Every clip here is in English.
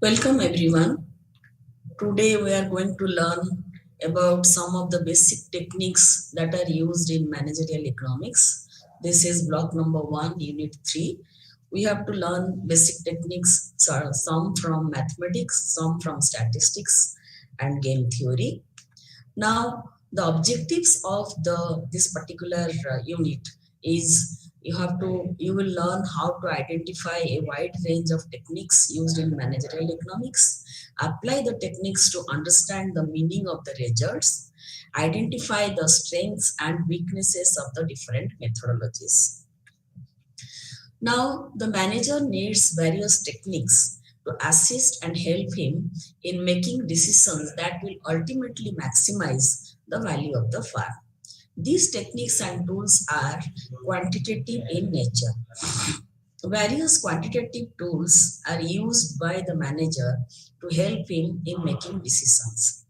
Welcome everyone. Today we are going to learn about some of the basic techniques that are used in managerial economics. This is block number 1, unit 3. We have to learn basic techniques, some from mathematics, some from statistics and game theory. Now, the objectives of this particular unit is you will learn how to identify a wide range of techniques used in managerial economics, apply the techniques to understand the meaning of the results, identify the strengths and weaknesses of the different methodologies. Now, the manager needs various techniques to assist and help him in making decisions that will ultimately maximize the value of the firm. These techniques and tools are quantitative in nature. Various quantitative tools are used by the manager to help him in making decisions.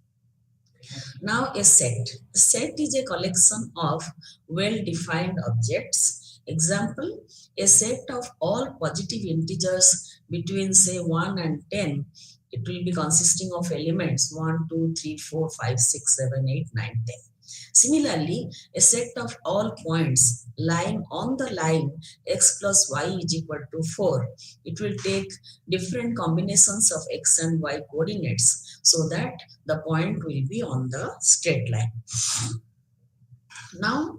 Now, a set. A set is a collection of well-defined objects. Example, a set of all positive integers between say 1 and 10. It will be consisting of elements 1, 2, 3, 4, 5, 6, 7, 8, 9, 10. Similarly, a set of all points lying on the line x plus y is equal to 4. It will take different combinations of x and y coordinates so that the point will be on the straight line. Now,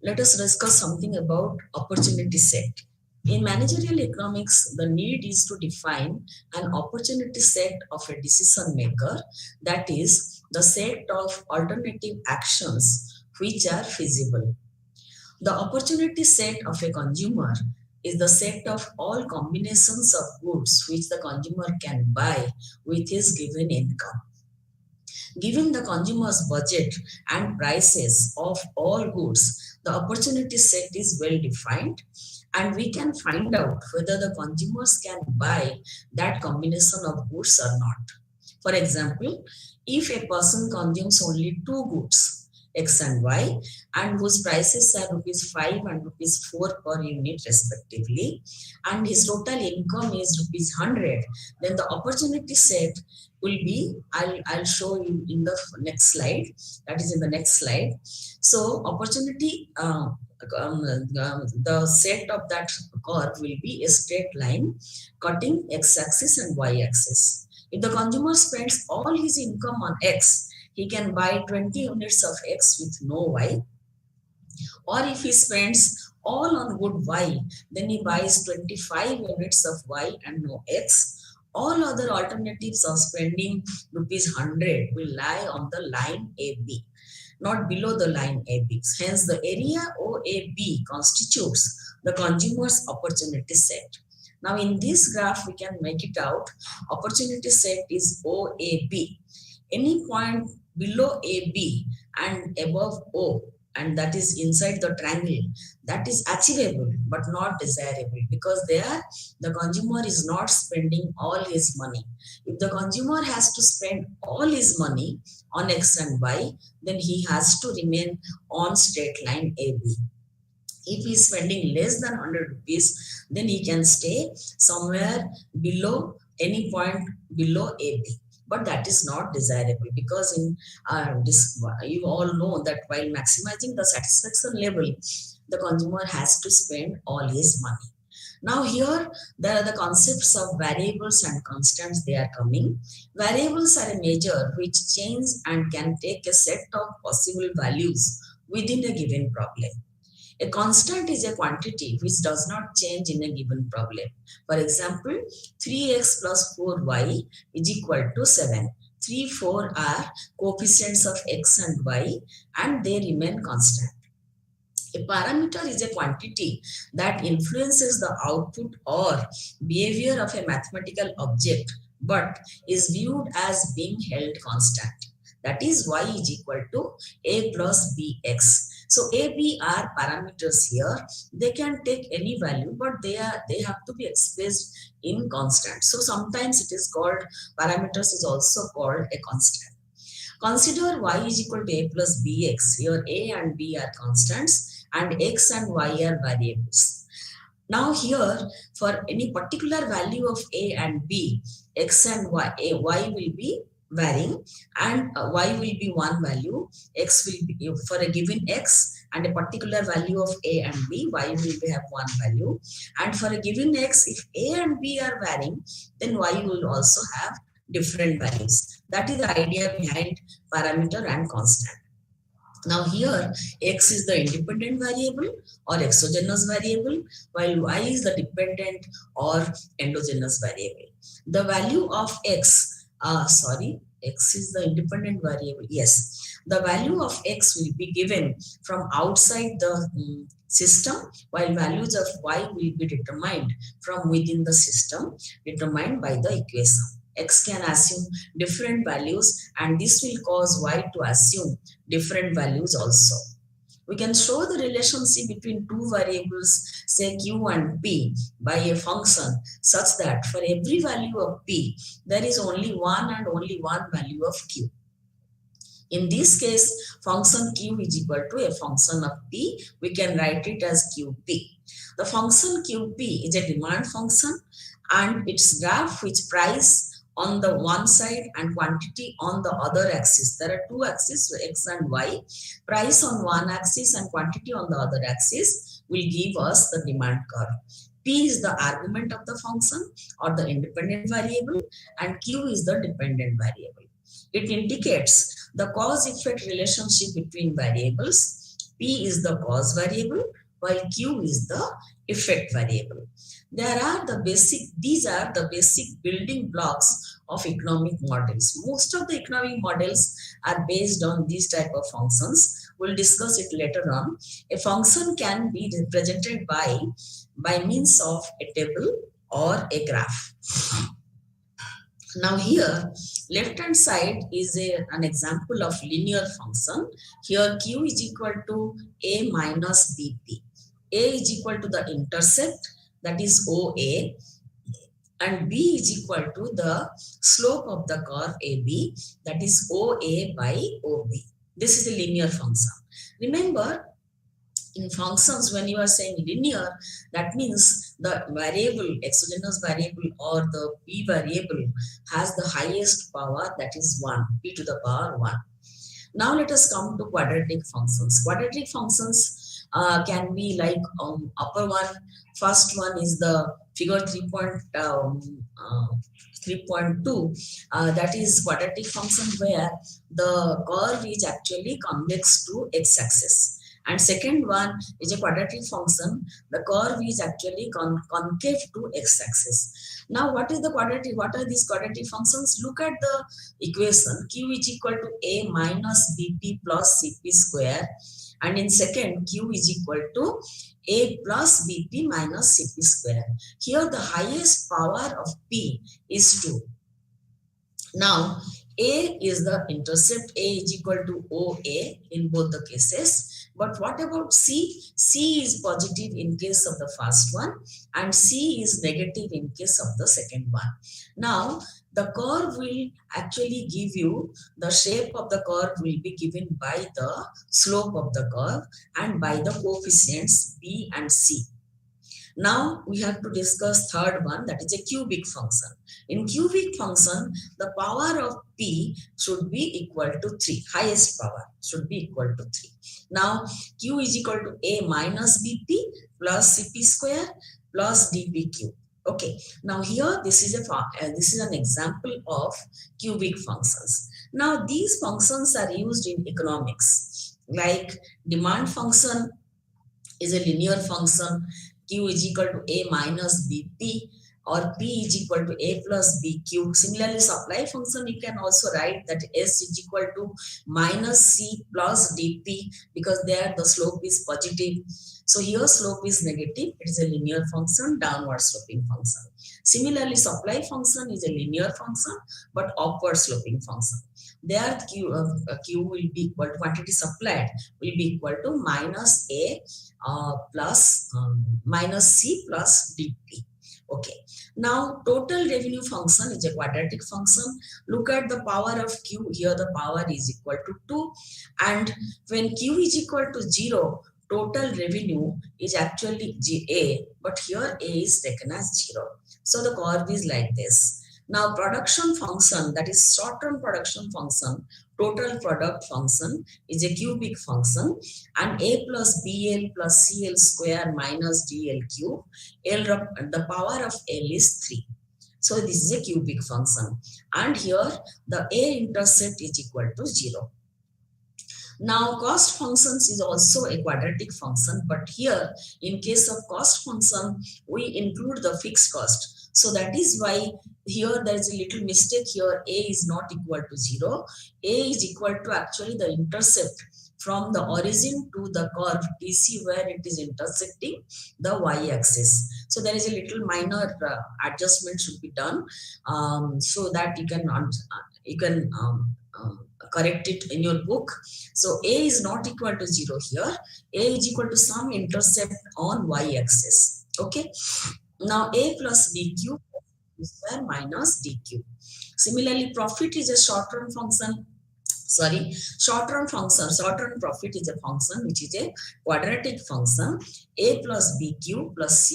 let us discuss something about opportunity set. In managerial economics, the need is to define an opportunity set of a decision maker, that is, the set of alternative actions which are feasible. The opportunity set of a consumer is the set of all combinations of goods which the consumer can buy with his given income. Given the consumer's budget and prices of all goods, the opportunity set is well defined, and we can find out whether the consumers can buy that combination of goods or not. For example, if a person consumes only two goods, X and Y, and whose prices are rupees 5 and rupees 4 per unit respectively, and his total income is rupees 100, then the opportunity set will be, I'll show you in the next slide, that is in the next slide. So opportunity, the set of that curve will be a straight line cutting x-axis and y-axis. If the consumer spends all his income on X, he can buy 20 units of X with no Y. Or if he spends all on good Y, then he buys 25 units of Y and no X. All other alternatives of spending rupees 100 will lie on the line AB, not below the line AB. Hence, the area OAB constitutes the consumer's opportunity set. Now, in this graph, we can make it out. Opportunity set is OAB. Any point below AB and above O, and that is inside the triangle, that is achievable but not desirable, because there the consumer is not spending all his money. If the consumer has to spend all his money on X and Y, then he has to remain on straight line AB. If he is spending less than 100 rupees, then he can stay somewhere below any point below AB. But that is not desirable, because in this, you all know that while maximizing the satisfaction level, the consumer has to spend all his money. Now here, there are the concepts of variables and constants, they are coming. Variables are a measure which change and can take a set of possible values within a given problem. A constant is a quantity which does not change in a given problem. For example, 3x plus 4y is equal to 7. 3, 4 are coefficients of x and y, and they remain constant. A parameter is a quantity that influences the output or behavior of a mathematical object but is viewed as being held constant. That is, y is equal to a plus bx. So a, b are parameters here. They can take any value, but they have to be expressed in constant. So sometimes it is called, parameters is also called a constant. Consider y is equal to a plus bx. Here a and b are constants and x and y are variables. Now here, for any particular value of a and b, x and y will be varying, and y will be one value, x will be for a given x and a particular value of a and b, y will have one value, and for a given x, if a and b are varying, then y will also have different values. That is the idea behind parameter and constant. Now here x is the independent variable or exogenous variable, while y is the dependent or endogenous variable. The value of x, x is the independent variable. Yes, the value of x will be given from outside the system, while values of y will be determined from within the system, determined by the equation. X can assume different values, and this will cause y to assume different values also. We can show the relationship between two variables, say q and p, by a function such that for every value of p, there is only one and only one value of q. In this case, function q is equal to a function of p. We can write it as qp. The function qp is a demand function, and its graph which price on the one side and quantity on the other axis. There are two axes, so x and y. Price on one axis and quantity on the other axis will give us the demand curve. P is the argument of the function or the independent variable, and Q is the dependent variable. It indicates the cause-effect relationship between variables. P is the cause variable, while Q is the effect variable. These are the basic building blocks of economic models. Most of the economic models are based on these type of functions. We'll discuss it later on. A function can be represented by means of a table or a graph. Now here, left hand side is an example of linear function. Here q is equal to a minus bp. A is equal to the intercept, that is OA, and B is equal to the slope of the curve AB, that is OA by OB. This is a linear function. Remember, in functions, when you are saying linear, that means the variable, exogenous variable or the p variable has the highest power, that is 1, p to the power 1. Now let us come to quadratic functions. Quadratic functions can be like upper one. First one is the figure 3.2. That is quadratic function where the curve is actually convex to x-axis. And second one is a quadratic function. The curve is actually concave to x-axis. Now, what is the quadratic? What are these quadratic functions? Look at the equation. Q is equal to a minus bp plus cp square. And in second, q is equal to a plus bp minus cp square. Here, the highest power of p is 2. Now, a is the intercept. A is equal to OA in both the cases. But what about C? C is positive in case of the first one, and C is negative in case of the second one. Now, the curve will actually give you, the shape of the curve will be given by the slope of the curve and by the coefficients B and C. Now we have to discuss third one, that is a cubic function. In cubic function, the power of P should be equal to 3. Highest power should be equal to 3. Now Q is equal to A minus BP plus CP square plus DPQ. Okay. Now here this is an example of cubic functions. Now these functions are used in economics, like demand function is a linear function. Q is equal to A minus BP, or P is equal to A plus BQ. Similarly, supply function, you can also write that S is equal to minus C plus DP, because there the slope is positive. So here slope is negative. It is a linear function, downward sloping function. Similarly, supply function is a linear function, but upward sloping function. There Q will be equal to, quantity supplied will be equal to minus A plus minus C plus DP. Okay. Now total revenue function is a quadratic function. Look at the power of Q. Here the power is equal to 2, and when Q is equal to 0, total revenue is actually A, but here A is taken as 0. So the curve is like this. Now production function, that is short-term production function, total product function is a cubic function, and a plus bl plus cl square minus dl cube, the power of L is 3. So this is a cubic function, and here the a-intercept is equal to 0. Now cost functions is also a quadratic function, but here in case of cost function we include the fixed cost. So that is why here there is a little mistake here. A is not equal to 0. A is equal to actually the intercept from the origin to the curve DC where it is intersecting the y-axis. So there is a little minor adjustment should be done, so that you can correct it in your book. So a is not equal to 0 here. A is equal to some intercept on y-axis. Okay. Now a plus bq square minus dq. Similarly, profit is a short-term function. Short-term profit is a function which is a quadratic function. A plus bq plus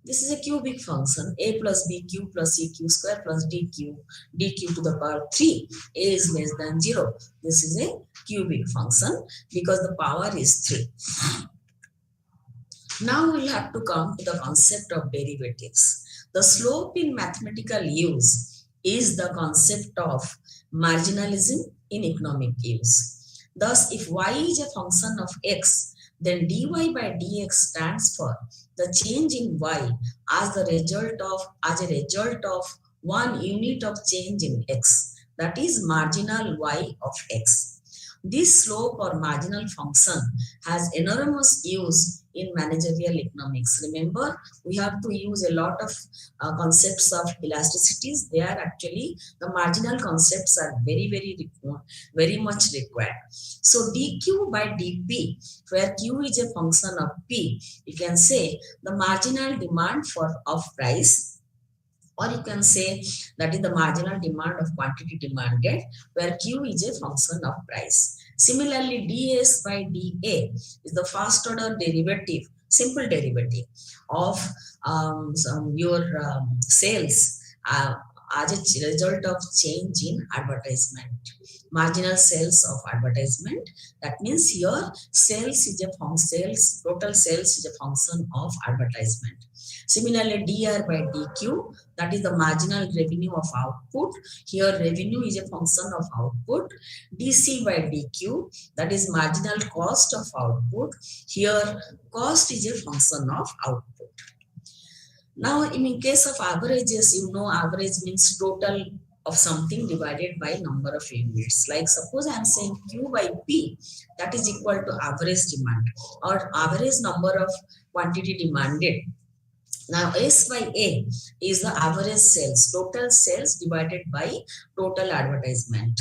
this is a cubic function. A plus bq plus cq square plus dq to the power 3. A is less than 0. This is a cubic function because the power is 3. Now we'll have to come to the concept of derivatives. The slope in mathematical use is the concept of marginalism in economic use. Thus, if y is a function of x, then dy by dx stands for the change in y as a result of 1 unit of change in x, that is marginal y of x. This slope or marginal function has enormous use in managerial economics. Remember, we have to use a lot of concepts of elasticities. They are actually, the marginal concepts are very much required. So dq by dp, where q is a function of p, you can say the marginal demand of price, or you can say that is the marginal demand of quantity demanded, where q is a function of price. Similarly, ds by dA is the first order derivative, simple derivative of your sales as a result of change in advertisement. Marginal sales of advertisement. That means here sales is a function, total sales is a function of advertisement. Similarly, dr by dq, that is the marginal revenue of output. Here revenue is a function of output. dc by dq, that is marginal cost of output. Here cost is a function of output. Now in case of averages, you know average means total of something divided by number of units. Like suppose I am saying q by p, that is equal to average demand or average number of quantity demanded. Now S by A is the average sales, total sales divided by total advertisement.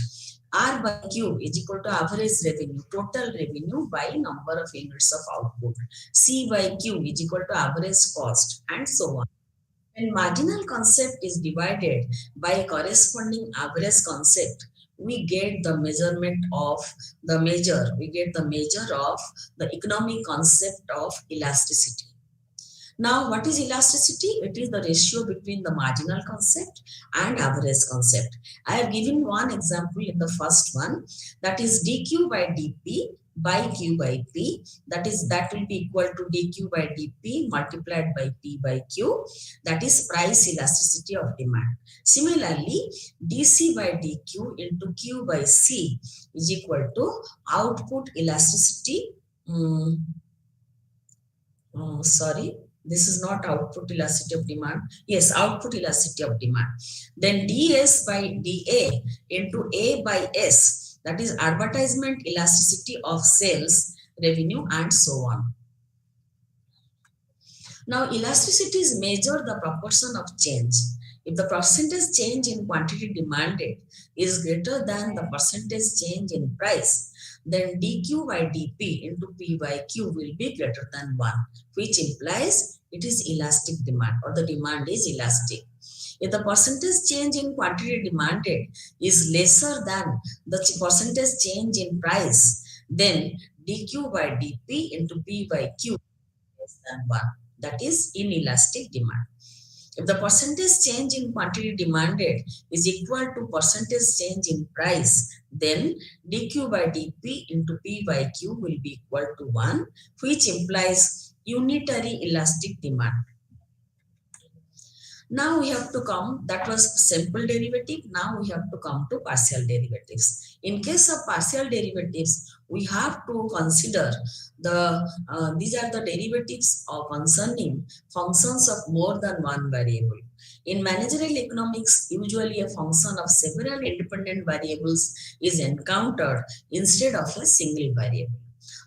R by Q is equal to average revenue, total revenue by number of units of output. C by Q is equal to average cost, and so on. When marginal concept is divided by corresponding average concept, we get the measurement of the measure, of the economic concept of elasticity. Now, what is elasticity? It is the ratio between the marginal concept and average concept. I have given one example in the first one, that is dq by dp by q by p, that will be equal to dq by dp multiplied by p by q, that is price elasticity of demand. Similarly, dc by dq into q by c is equal to output elasticity. This is not output elasticity of demand. Yes, output elasticity of demand. Then ds by dA into A by S, that is advertisement elasticity of sales, revenue, and so on. Now, elasticities measure the proportion of change. If the percentage change in quantity demanded is greater than the percentage change in price, then dq by dp into p by q will be greater than 1, which implies it is elastic demand or the demand is elastic. If the percentage change in quantity demanded is lesser than the percentage change in price, then dq by dp into p by q is less than 1. that is inelastic demand. If the percentage change in quantity demanded is equal to percentage change in price, then dq by dp into p by q will be equal to 1, which implies unitary elastic demand. Now we have to come, that was simple derivative. Now we have to come to partial derivatives. In case of partial derivatives, we have to consider these are the derivatives of concerning functions of more than one variable. In managerial economics, usually a function of several independent variables is encountered instead of a single variable.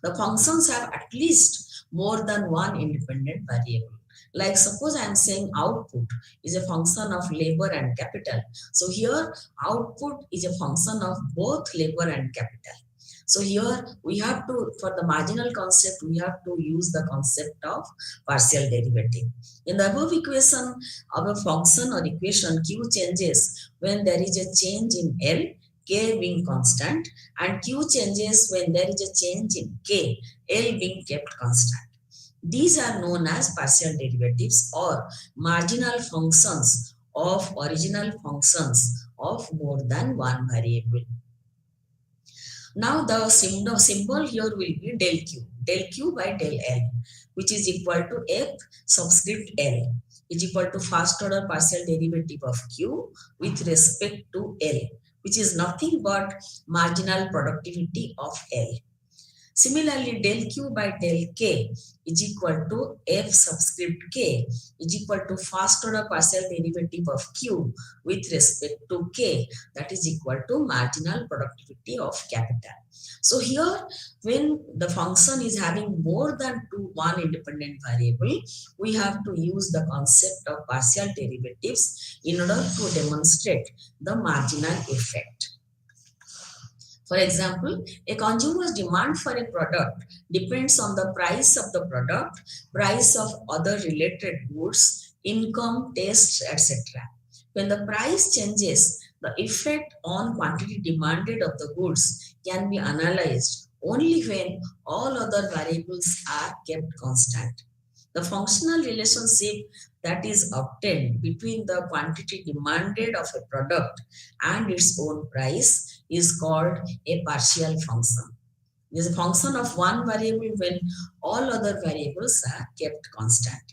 The functions have at least more than one independent variable. Like suppose I am saying output is a function of labor and capital. So here output is a function of both labor and capital. So here we have to, for the marginal concept, we have to use the concept of partial derivative. In the above equation of a function or equation, Q changes when there is a change in L, K being constant, and Q changes when there is a change in K, L being kept constant. These are known as partial derivatives or marginal functions of original functions of more than one variable. Now the symbol here will be del q by del L, which is equal to F subscript L, is equal to first order partial derivative of Q with respect to L, which is nothing but marginal productivity of L. Similarly, del q by del k is equal to F subscript k is equal to first order partial derivative of q with respect to k, that is equal to marginal productivity of capital. So here, when the function is having more than one independent variable, we have to use the concept of partial derivatives in order to demonstrate the marginal effect. For example, a consumer's demand for a product depends on the price of the product, price of other related goods, income, tastes, etc. When the price changes, the effect on quantity demanded of the goods can be analyzed only when all other variables are kept constant. The functional relationship that is obtained between the quantity demanded of a product and its own price is called a partial function. It is a function of one variable when all other variables are kept constant.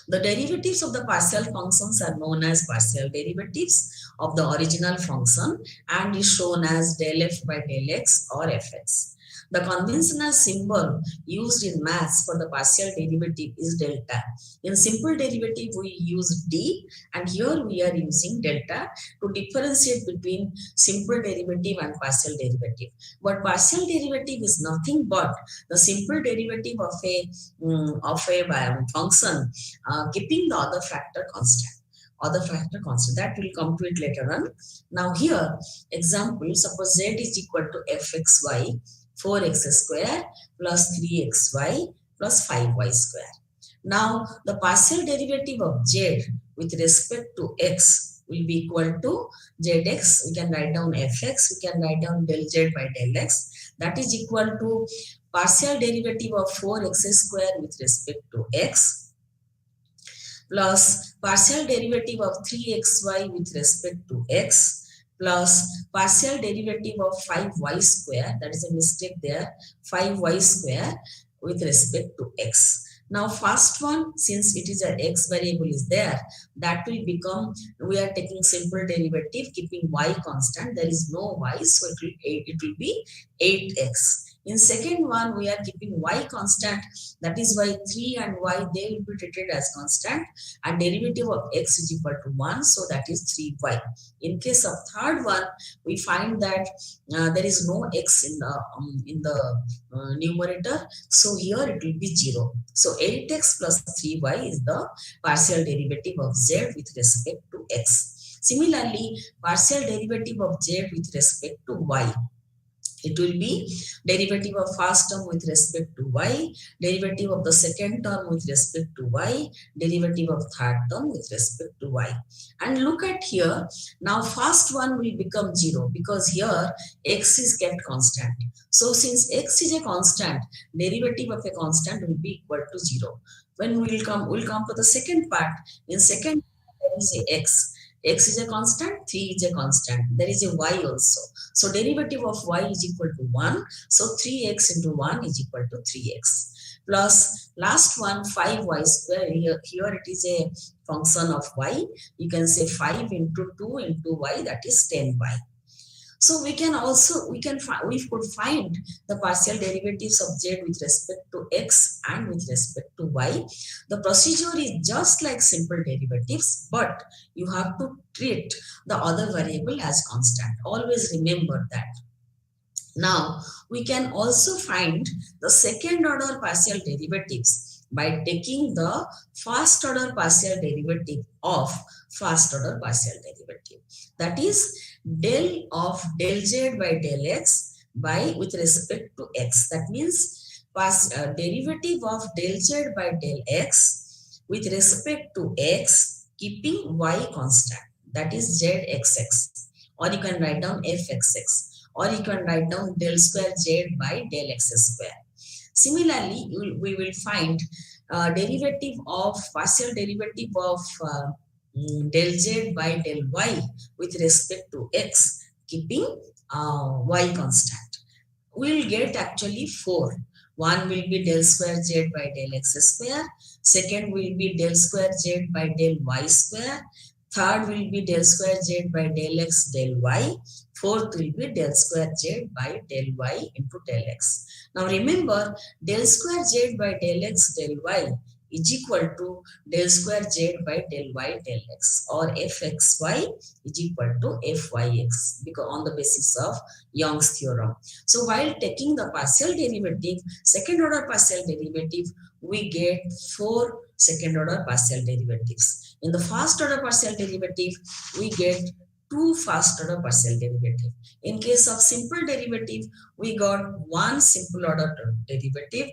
The derivatives of the partial functions are known as partial derivatives of the original function and is shown as del f by del x or fx. The conventional symbol used in maths for the partial derivative is delta. In simple derivative, we use d, and here we are using delta to differentiate between simple derivative and partial derivative. But partial derivative is nothing but the simple derivative of a function keeping the other factor constant. That will come to it later on. Now here, example, suppose z is equal to fxy, 4x square plus 3xy plus 5y square. Now the partial derivative of z with respect to x will be equal to zx. We can write down fx, we can write down del z by del x. That is equal to partial derivative of 4x square with respect to x plus partial derivative of 3xy with respect to x plus partial derivative of 5y square, that is a mistake there, 5y square with respect to x. Now first one, since it is an x variable is there, that will become, we are taking simple derivative keeping y constant, there is no y, so it will be 8x. In second one, we are keeping y constant, that is why 3 and y, they will be treated as constant, and derivative of x is equal to 1, so that is 3y. In case of third one, we find that there is no x in the numerator, so here it will be 0. So 8x plus 3y is the partial derivative of z with respect to x. Similarly, partial derivative of z with respect to y, it will be derivative of first term with respect to y, derivative of the second term with respect to y, derivative of third term with respect to y. And look at here, now first one will become 0 because here x is kept constant. So since x is a constant, derivative of a constant will be equal to 0. When we'll come to the second part. In second, there is a x. X is a constant, 3 is a constant. There is a y also. So derivative of y is equal to 1. So 3x into 1 is equal to 3x. Plus last one, 5y square. Here it is a function of y. You can say 5 into 2 into y, that is 10y. So we can also, we could find the partial derivatives of z with respect to x and with respect to y. The procedure is just like simple derivatives, but you have to treat the other variable as constant. Always remember that. Now, we can also find the second order partial derivatives by taking the first order partial derivative of first order partial derivative. That is del of del z by del x by with respect to x. That means derivative of del z by del x with respect to x keeping y constant. That is zxx, or you can write down fxx, or you can write down del square z by del x square. Similarly, we will find derivative of partial derivative of del z by del y with respect to x keeping y constant. We will get actually 4. One will be del square z by del x square. Second will be del square z by del y square. Third will be del square z by del x del y. Fourth will be del square z by del y into del x. Now remember, del square z by del x del y is equal to del square z by del y del x, or fxy is equal to fyx, because on the basis of Young's theorem. So while taking the partial derivative, second order partial derivative, we get 4 second order partial derivatives. In the first order partial derivative, we get 2 first order partial derivative. In case of simple derivative, we got 1 simple order derivative,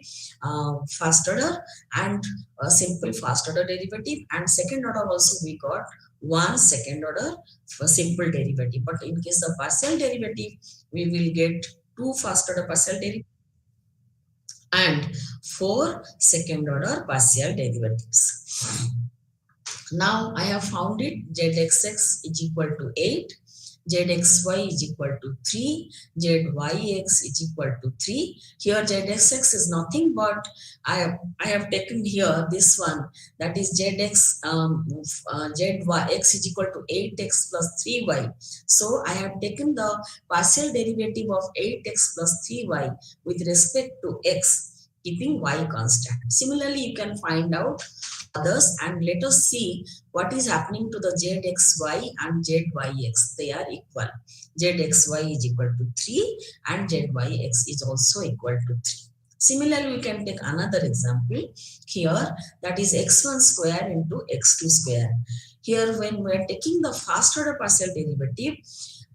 first order, and a simple first order derivative, and second order also we got 1 second order for simple derivative. But in case of partial derivative, we will get 2 first order partial derivative and 4 second order partial derivatives. Now I have found it. Zxx is equal to 8, Zxy is equal to 3, Zyx is equal to 3. Here Zxx is nothing but I have taken here this one, that is Zx Zyx is equal to 8x plus 3y. So I have taken the partial derivative of 8x plus 3y with respect to x, keeping y constant. Similarly, you can find out others, and let us see what is happening to the zxy and zyx. They are equal. Zxy is equal to 3 and zyx is also equal to 3. Similarly, we can take another example here, that is x1 square into x2 square. Here, when we are taking the first order partial derivative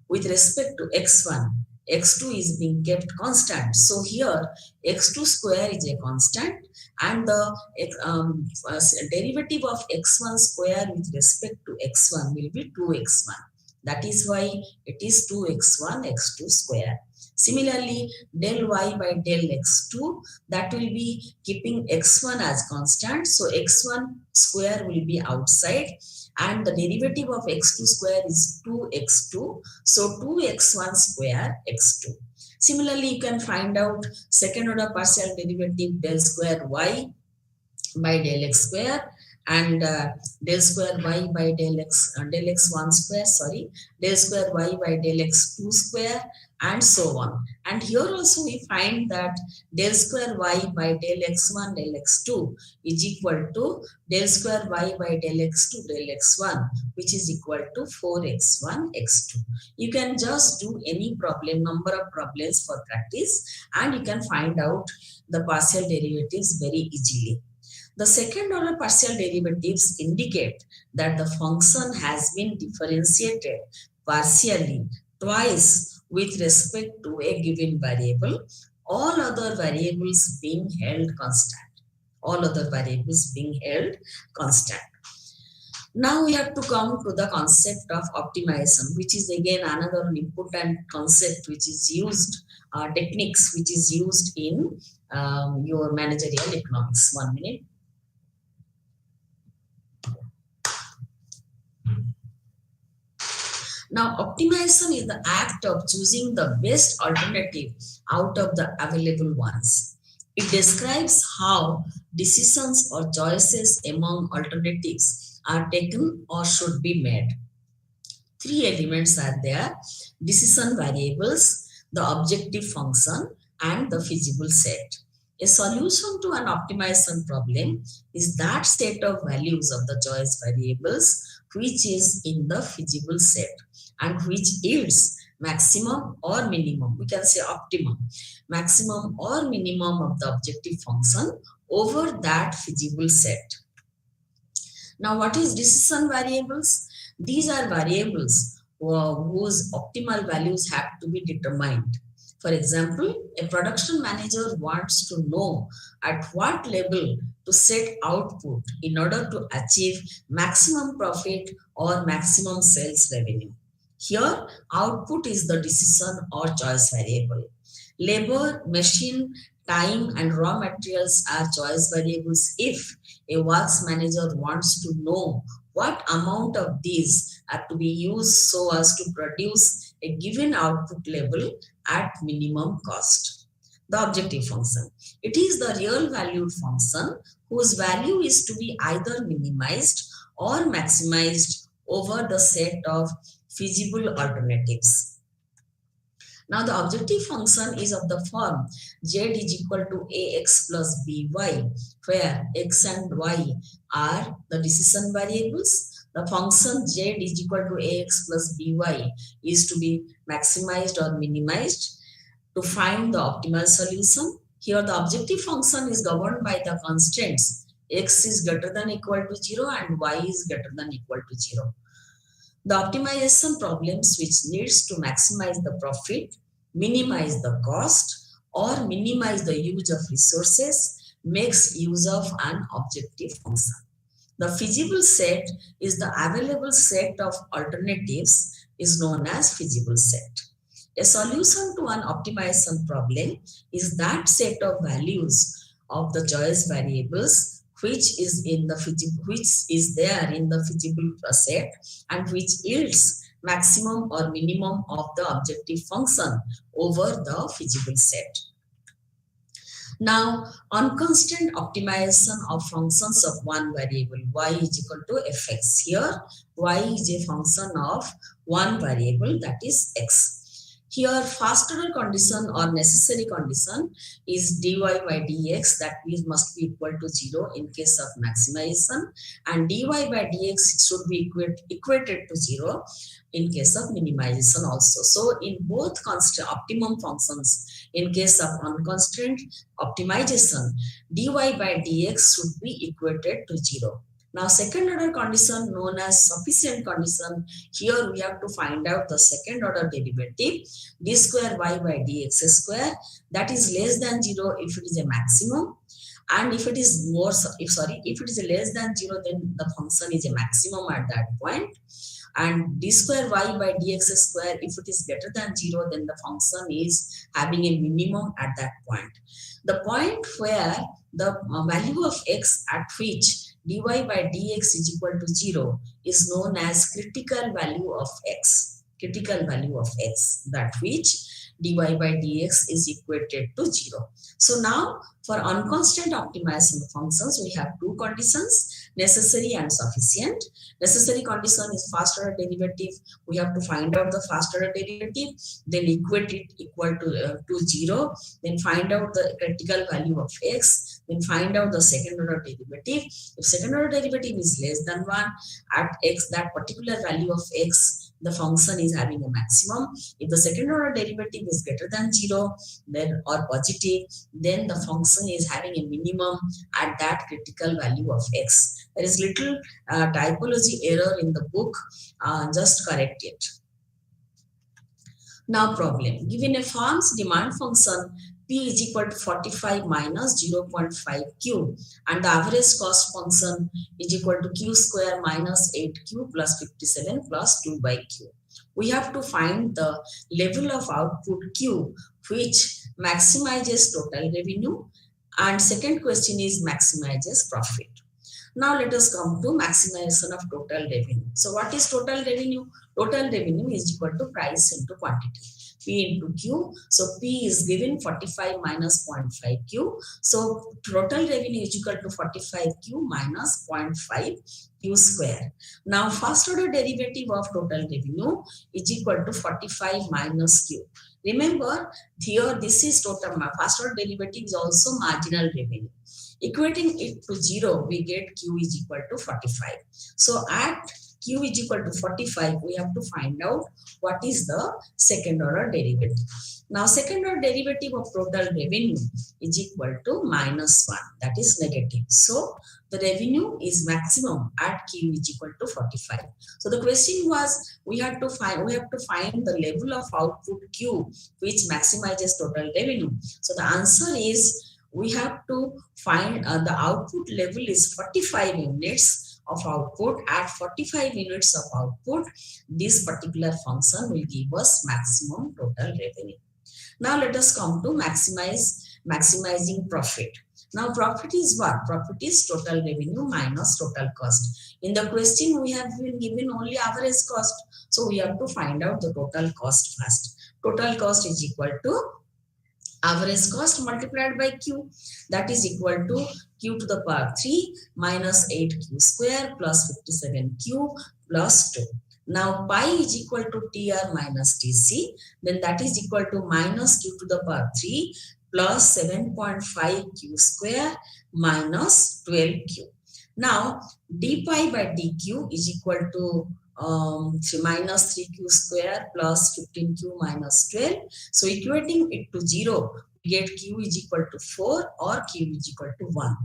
with respect to x1, x2 is being kept constant. So here x2 square is a constant, and the derivative of x1 square with respect to x1 will be 2x1. That is why it is 2x1 x2 square. Similarly, del y by del x2, that will be keeping x1 as constant. So x1 square will be outside, and the derivative of x2 square is 2x2. So 2x1 square x2. Similarly, you can find out second order partial derivative del square y by del x square, and del square y by del x1 square, del square y by del x2 square, and so on. And here also we find that del square y by del x1 del x2 is equal to del square y by del x2 del x1, which is equal to 4x1 x2. You can just do any problem, number of problems for practice, and you can find out the partial derivatives very easily. The second order partial derivatives indicate that the function has been differentiated partially twice with respect to a given variable, all other variables being held constant. All other variables being held constant. Now we have to come to the concept of optimization, which is again another important concept which is used, techniques which is used in your managerial economics. 1 minute. Now, optimization is the act of choosing the best alternative out of the available ones. It describes how decisions or choices among alternatives are taken or should be made. Three elements are there: decision variables, the objective function, and the feasible set. A solution to an optimization problem is that set of values of the choice variables which is in the feasible set and which yields maximum or minimum, we can say optimum, maximum or minimum of the objective function over that feasible set. Now, what is decision variables? These are variables whose optimal values have to be determined. For example, a production manager wants to know at what level to set output in order to achieve maximum profit or maximum sales revenue. Here, output is the decision or choice variable. Labor, machine, time, and raw materials are choice variables if a works manager wants to know what amount of these are to be used so as to produce a given output level at minimum cost. The objective function. It is the real valued function whose value is to be either minimized or maximized over the set of feasible alternatives. Now the objective function is of the form z is equal to ax plus by, where x and y are the decision variables. The function z is equal to ax plus by is to be maximized or minimized to find the optimal solution. Here the objective function is governed by the constraints x is greater than equal to 0 and y is greater than equal to 0. The optimization problems which needs to maximize the profit, minimize the cost, or minimize the use of resources makes use of an objective function. The feasible set is the available set of alternatives is known as feasible set. A solution to an optimization problem is that set of values of the choice variables which is there in the feasible set and which yields maximum or minimum of the objective function over the feasible set. Now, on constant optimization of functions of one variable, y is equal to fx. Here, y is a function of one variable, that is x. Here, first order condition or necessary condition is dy by dx, that means must be equal to 0 in case of maximization, and dy by dx should be equated to 0 in case of minimization also. So, in both constant optimum functions, in case of unconstrained optimization, dy by dx should be equated to 0. Now, second order condition known as sufficient condition, here we have to find out the second order derivative, d square y by dx square, that is less than 0 if it is a maximum, and if it is if it is less than 0, then the function is a maximum at that point. And d square y by dx square, if it is greater than 0, then the function is having a minimum at that point. The point where the value of x at which dy by dx is equal to 0 is known as critical value of x. Critical value of x, that which dy by dx is equated to 0. So now for unconstant optimization functions, we have two conditions, necessary and sufficient. Necessary condition is first order derivative. We have to find out the first order derivative, then equate it equal to 0, then find out the critical value of x, then find out the second order derivative. If second order derivative is less than 1 at x, that particular value of x, the function is having a maximum. If the second order derivative is greater than 0, then or positive, then the function is having a minimum at that critical value of x. There is little typology error in the book, just correct it. Now problem, given a firm's demand function P is equal to 45 minus 0.5 Q and the average cost function is equal to Q square minus 8Q plus 57 plus 2 by Q. We have to find the level of output Q which maximizes total revenue, and second question is maximizes profit. Now let us come to maximization of total revenue. So what is total revenue? Total revenue is equal to price into quantity. P into Q. So P is given 45 minus 0.5 Q. So total revenue is equal to 45 Q minus 0.5 Q square. Now first order derivative of total revenue is equal to 45 minus Q. Remember here this is total. First order derivative is also marginal revenue. Equating it to 0, we get Q is equal to 45. So at Q is equal to 45, we have to find out what is the second order derivative. Now second order derivative of total revenue is equal to minus 1, that is negative. So the revenue is maximum at Q is equal to 45. So the question was we have to find the level of output Q which maximizes total revenue. So the answer is we have to find the output level is 45 units of output. At 45 units of output, this particular function will give us maximum total revenue. Now let us come to maximizing profit. Now profit is what? Profit is total revenue minus total cost. In the question we have been given only average cost. So we have to find out the total cost first. Total cost is equal to average cost multiplied by Q, that is equal to Q to the power 3 minus 8Q square plus 57Q plus 2. Now pi is equal to TR minus TC, then that is equal to minus Q to the power 3 plus 7.5Q square minus 12Q. Now d pi by dq is equal to minus 3Q square plus 15Q minus 12. So equating it to 0, we get Q is equal to 4 or Q is equal to 1.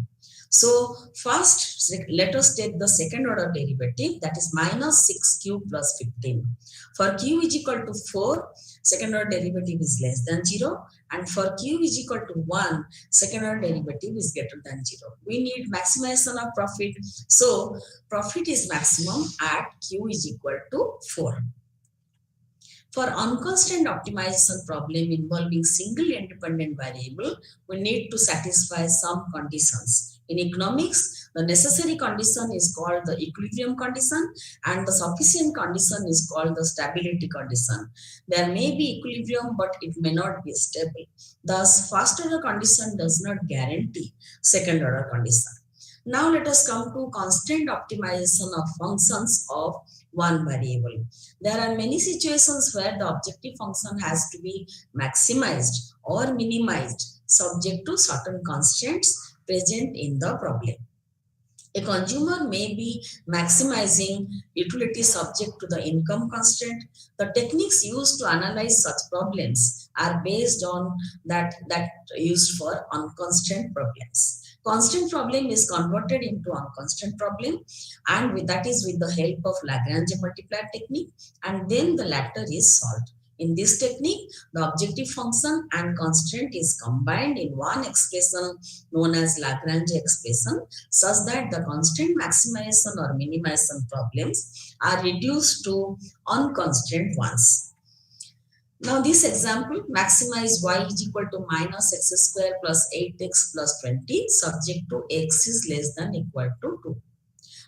So first, let us take the second order derivative, that is minus 6Q plus 15. For Q is equal to 4, second order derivative is less than 0. And for Q is equal to 1, second order derivative is greater than 0. We need maximization of profit. So profit is maximum at Q is equal to 4. For unconstant optimization problem involving single independent variable, we need to satisfy some conditions. In economics, the necessary condition is called the equilibrium condition and the sufficient condition is called the stability condition. There may be equilibrium but it may not be stable. Thus, first order condition does not guarantee second order condition. Now let us come to constant optimization of functions of one variable. There are many situations where the objective function has to be maximized or minimized subject to certain constraints present in the problem. A consumer may be maximizing utility subject to the income constraint. The techniques used to analyze such problems are based on that used for unconstrained problems. Constant problem is converted into unconstant problem, and that is with the help of Lagrange multiplier technique, and then the latter is solved. In this technique, the objective function and constraint is combined in one expression known as Lagrange expression, such that the constant maximization or minimization problems are reduced to unconstrained ones. Now this example, maximize y is equal to minus x square plus 8x plus 20 subject to x is less than equal to 2.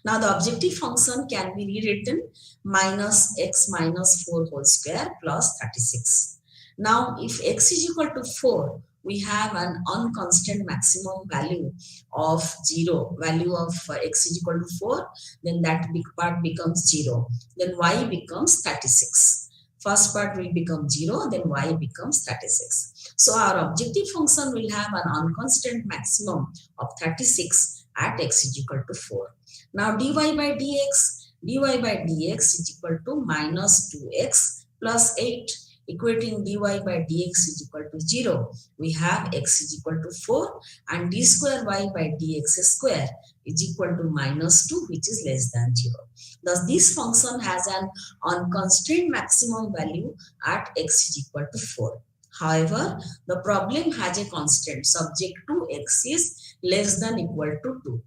Now the objective function can be rewritten minus x minus 4 whole square plus 36. Now if x is equal to 4, we have an unconstant maximum value of 0. Value of x is equal to 4, then that big part becomes 0. Then y becomes 36. First part will become 0, then y becomes 36. So our objective function will have an unconstant maximum of 36 at x is equal to 4. Now dy by dx is equal to minus 2x plus 8. Equating dy by dx is equal to 0. We have x is equal to 4 and d square y by dx square is equal to minus 2, which is less than 0. Thus, this function has an unconstrained maximum value at x is equal to 4. However, the problem has a constant subject to x is less than equal to 2.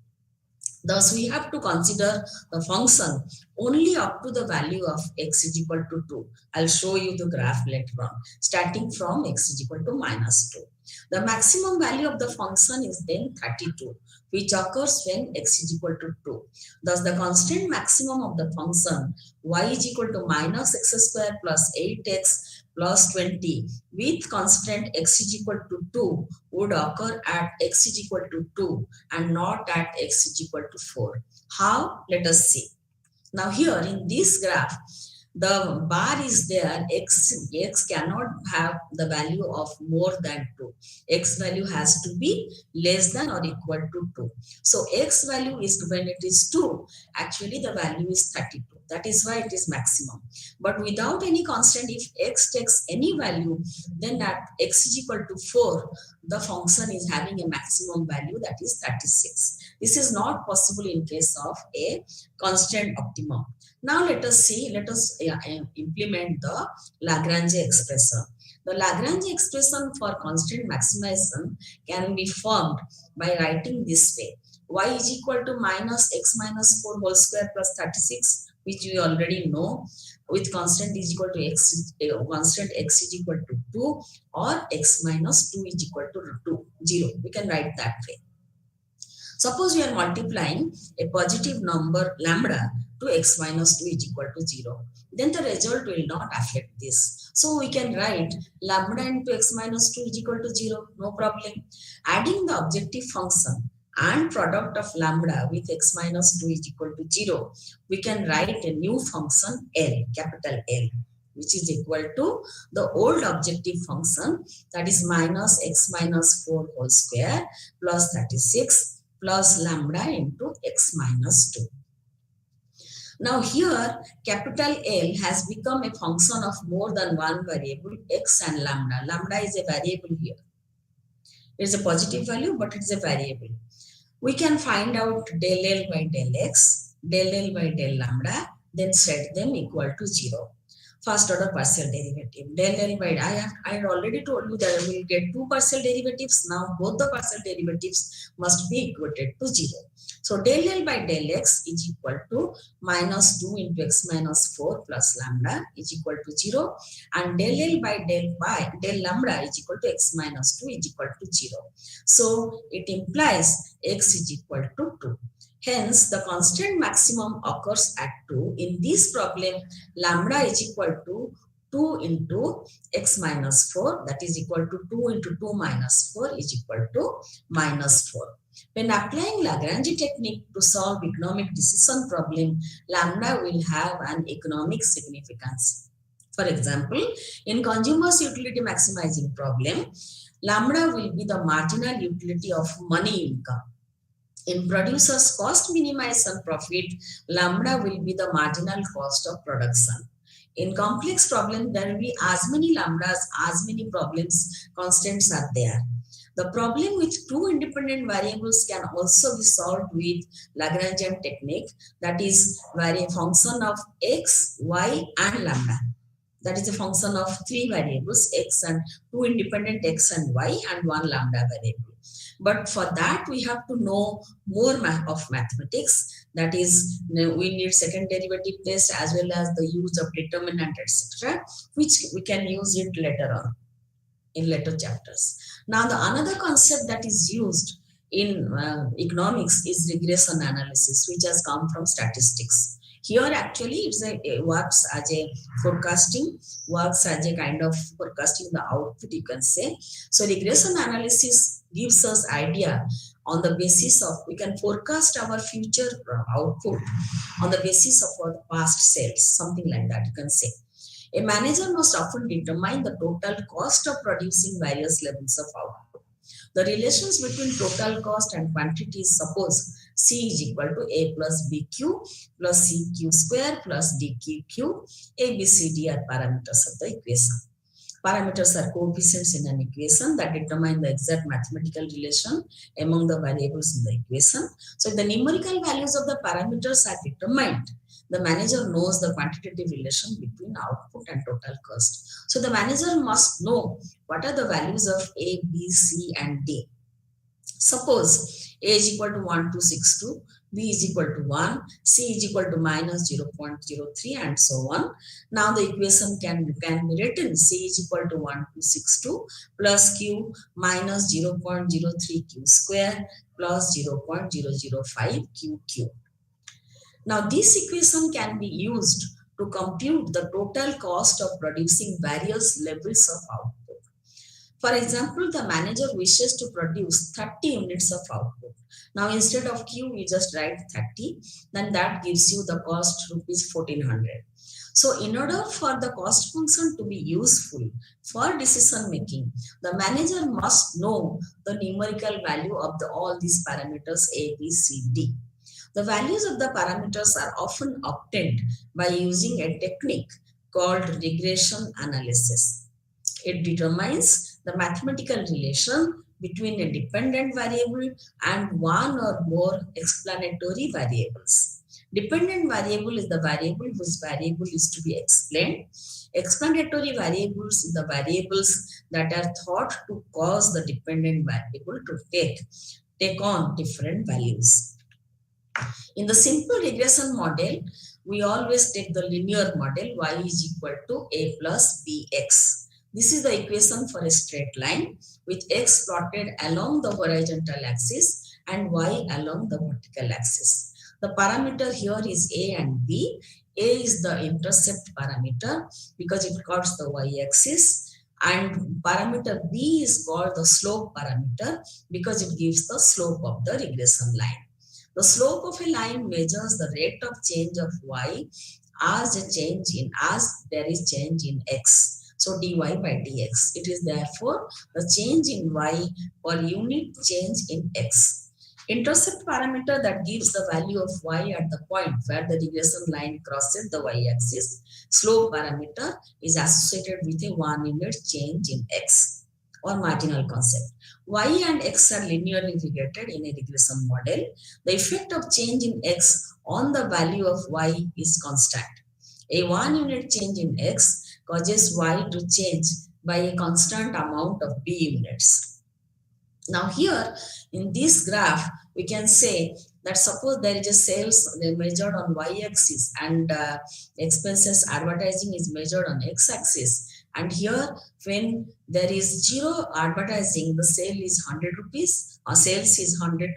Thus, we have to consider the function only up to the value of x is equal to 2. I'll show you the graph later on, starting from x is equal to minus 2. The maximum value of the function is then 32, which occurs when x is equal to 2. Thus, the constant maximum of the function y is equal to minus x square plus 8x plus 20 with constant x is equal to 2 would occur at x is equal to 2 and not at x is equal to 4. How? Let us see. Now here in this graph, the bar is there, x cannot have the value of more than 2. X value has to be less than or equal to 2. So x value is, when it is 2, actually the value is 32. That is why it is maximum. But without any constant, if x takes any value, then at x is equal to 4, the function is having a maximum value, that is 36. This is not possible in case of a constant optimum. Now let us see, let us implement the Lagrange expression. The Lagrange expression for constant maximization can be formed by writing this way. Y is equal to minus x minus 4 whole square plus 36, which we already know, with constant is equal to x, constant x is equal to 2, or x minus 2 is equal to 0. We can write that way. Suppose we are multiplying a positive number lambda to x minus 2 is equal to 0. Then the result will not affect this. So we can write lambda into x minus 2 is equal to 0. No problem. Adding the objective function and product of lambda with x minus 2 is equal to 0, we can write a new function L, capital L, which is equal to the old objective function, that is minus x minus 4 whole square plus 36 plus lambda into x minus 2. Now here capital L has become a function of more than one variable, x and lambda. Lambda is a variable here. It is a positive value, but it is a variable. We can find out del L by del x, del L by del lambda, then set them equal to 0. First order partial derivative. Del L by, I had already told you that we will get two partial derivatives. Now both the partial derivatives must be equated to 0. So del L by del x is equal to minus 2 into x minus 4 plus lambda is equal to 0. And del L by del lambda is equal to x minus 2 is equal to 0. So it implies x is equal to 2. Hence, the constant maximum occurs at 2. In this problem, lambda is equal to 2 into x minus 4, that is equal to 2 into 2 minus 4 is equal to minus 4. When applying Lagrange technique to solve economic decision problem, lambda will have an economic significance. For example, in consumers utility maximizing problem, lambda will be the marginal utility of money income. In producers cost minimization profit, lambda will be the marginal cost of production. In complex problem, there will be as many lambdas, as many problems, constants are there. The problem with two independent variables can also be solved with Lagrangian technique, that is a function of x, y and lambda. That is a function of three variables, x and two independent x and y and one lambda variable. But for that, we have to know more of mathematics. That is, we need second derivative test as well as the use of determinant, etc., which we can use it later on in later chapters. Now, the another concept that is used in economics is regression analysis, which has come from statistics. Here, actually, it works as a forecasting, works as a kind of forecasting the output, you can say. So, regression analysis gives us idea on the basis of, we can forecast our future output on the basis of our past sales, something like that, you can say. A manager must often determine the total cost of producing various levels of output. The relations between total cost and quantity is, suppose C is equal to A plus BQ plus CQ square plus DQQ. A, B, C, D are parameters of the equation. Parameters are coefficients in an equation that determine the exact mathematical relation among the variables in the equation. So if the numerical values of the parameters are determined, the manager knows the quantitative relation between output and total cost. So the manager must know what are the values of A, B, C and D. Suppose A is equal to 1262, B is equal to 1, C is equal to minus 0.03 and so on. Now the equation can be written C is equal to 1262 plus Q minus 0.03 Q square plus 0.005 QQ. Now this equation can be used to compute the total cost of producing various levels of output. For example, the manager wishes to produce 30 units of output. Now instead of Q, we just write 30, then that gives you the cost rupees 1400. So in order for the cost function to be useful for decision making, the manager must know the numerical value of all these parameters A, B, C, D. The values of the parameters are often obtained by using a technique called regression analysis. It determines the mathematical relation between a dependent variable and one or more explanatory variables. Dependent variable is the variable whose variable is to be explained. Explanatory variables is the variables that are thought to cause the dependent variable to take on different values. In the simple regression model, we always take the linear model y is equal to a plus bx. This is the equation for a straight line with x plotted along the horizontal axis and y along the vertical axis. The parameter here is a and b. A is the intercept parameter because it cuts the y-axis, and parameter b is called the slope parameter because it gives the slope of the regression line. The slope of a line measures the rate of change of y as there is change in x. So dy by dx. It is therefore the change in y per unit change in x. Intercept parameter that gives the value of y at the point where the regression line crosses the y-axis. Slope parameter is associated with a 1 unit change in x or marginal concept. Y and x are linearly related in a regression model. The effect of change in x on the value of y is constant. A 1 unit change in x causes y to change by a constant amount of b units. Now here in this graph, we can say that suppose there is a sales measured on y-axis and expenses advertising is measured on x-axis. And here when there is zero advertising, the sale is 100 rupees, or sales is 100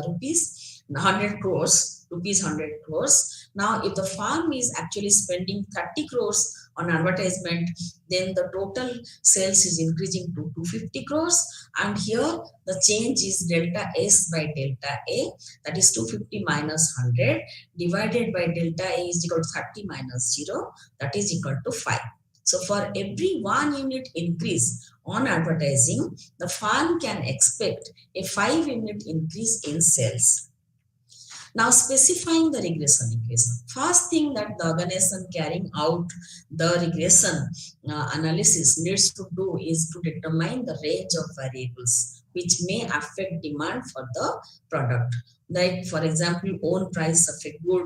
rupees, 100 crores, rupees 100 crores. Now if the firm is actually spending 30 crores on advertisement, then the total sales is increasing to 250 crores. And here the change is delta S by delta A, that is 250 minus 100 divided by delta A is equal to 30 minus 0, that is equal to 5. So for every 1 unit increase on advertising, the firm can expect a 5 unit increase in sales. Now specifying the regression equation. First thing that the organization carrying out the regression analysis needs to do is to determine the range of variables which may affect demand for the product. Like for example, own price of a good,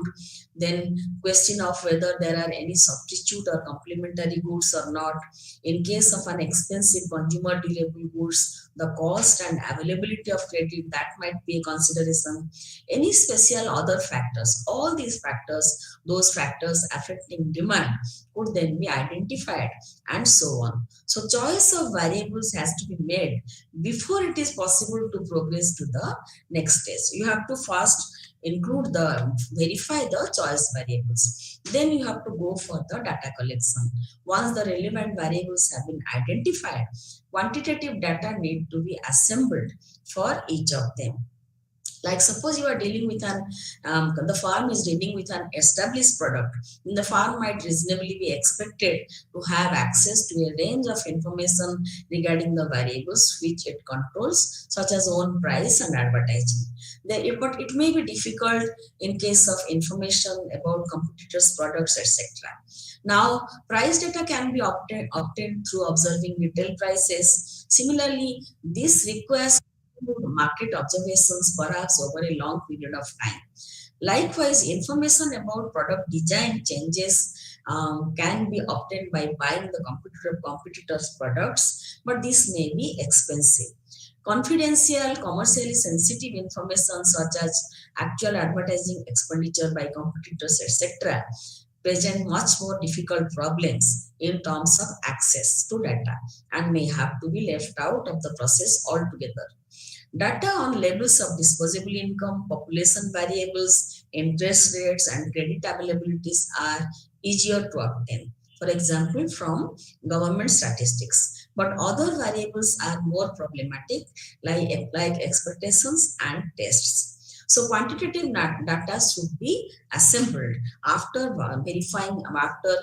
then question of whether there are any substitute or complementary goods or not. In case of an expensive consumer durable goods, the cost and availability of credit, that might be a consideration. Any special other factors, all these factors, those factors affecting demand could then be identified and so on. So choice of variables has to be made before it is possible to progress to the next stage. You have to first verify the choice variables. Then you have to go for the data collection. Once the relevant variables have been identified, quantitative data need to be assembled for each of them. Like suppose you are dealing with the farm is dealing with an established product, then the farm might reasonably be expected to have access to a range of information regarding the variables which it controls, such as own price and advertising. But it may be difficult in case of information about competitors' products, etc. Now, price data can be obtained through observing retail prices. Similarly, this requires market observations perhaps over a long period of time. Likewise, information about product design changes can be obtained by buying the competitors' products, but this may be expensive. Confidential, commercially sensitive information such as actual advertising expenditure by competitors, etc., present much more difficult problems in terms of access to data and may have to be left out of the process altogether. Data on levels of disposable income, population variables, interest rates, and credit availabilities are easier to obtain. For example, from government statistics. But other variables are more problematic, like expectations and tests. So quantitative data should be assembled after verifying, after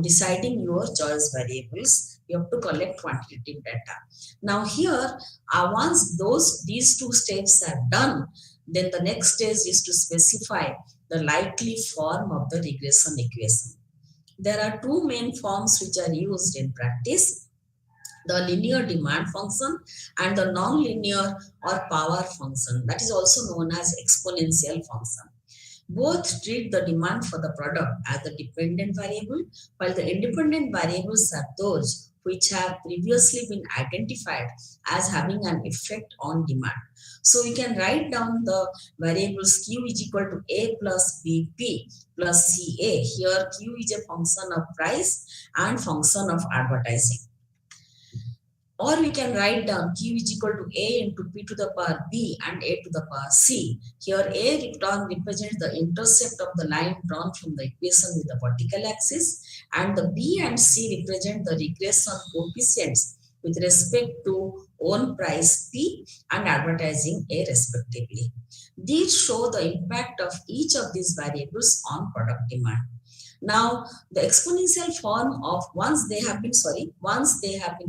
deciding your choice variables. You have to collect quantitative data. Now here, once these two steps are done, then the next stage is to specify the likely form of the regression equation. There are two main forms which are used in practice: the linear demand function and the non-linear or power function, that is also known as exponential function. Both treat the demand for the product as the dependent variable, while the independent variables are those which have previously been identified as having an effect on demand. So we can write down the variables Q is equal to A plus BP plus CA. Here Q is a function of price and function of advertising. Or we can write down Q is equal to A into P to the power B and A to the power C. Here A represents the intercept of the line drawn from the equation with the vertical axis, and the B and C represent the regression coefficients with respect to own price P and advertising A respectively. These show the impact of each of these variables on product demand. Now, the exponential form of once they have been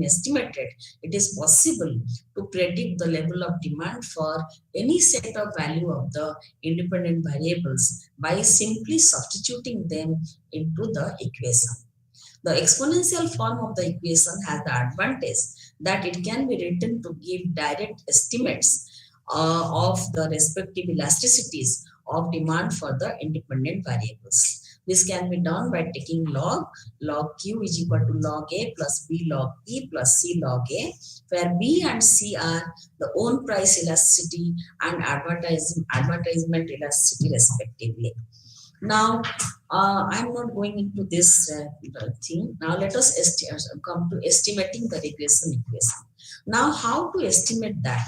estimated, it is possible to predict the level of demand for any set of value of the independent variables by simply substituting them into the equation. The exponential form of the equation has the advantage that it can be written to give direct estimates of the respective elasticities of demand for the independent variables. This can be done by taking log Q is equal to log A plus B log P plus C log A, where B and C are the own price elasticity and advertisement elasticity respectively. Now, I'm not going into this thing. Now, let us come to estimating the regression equation. Now, how to estimate that?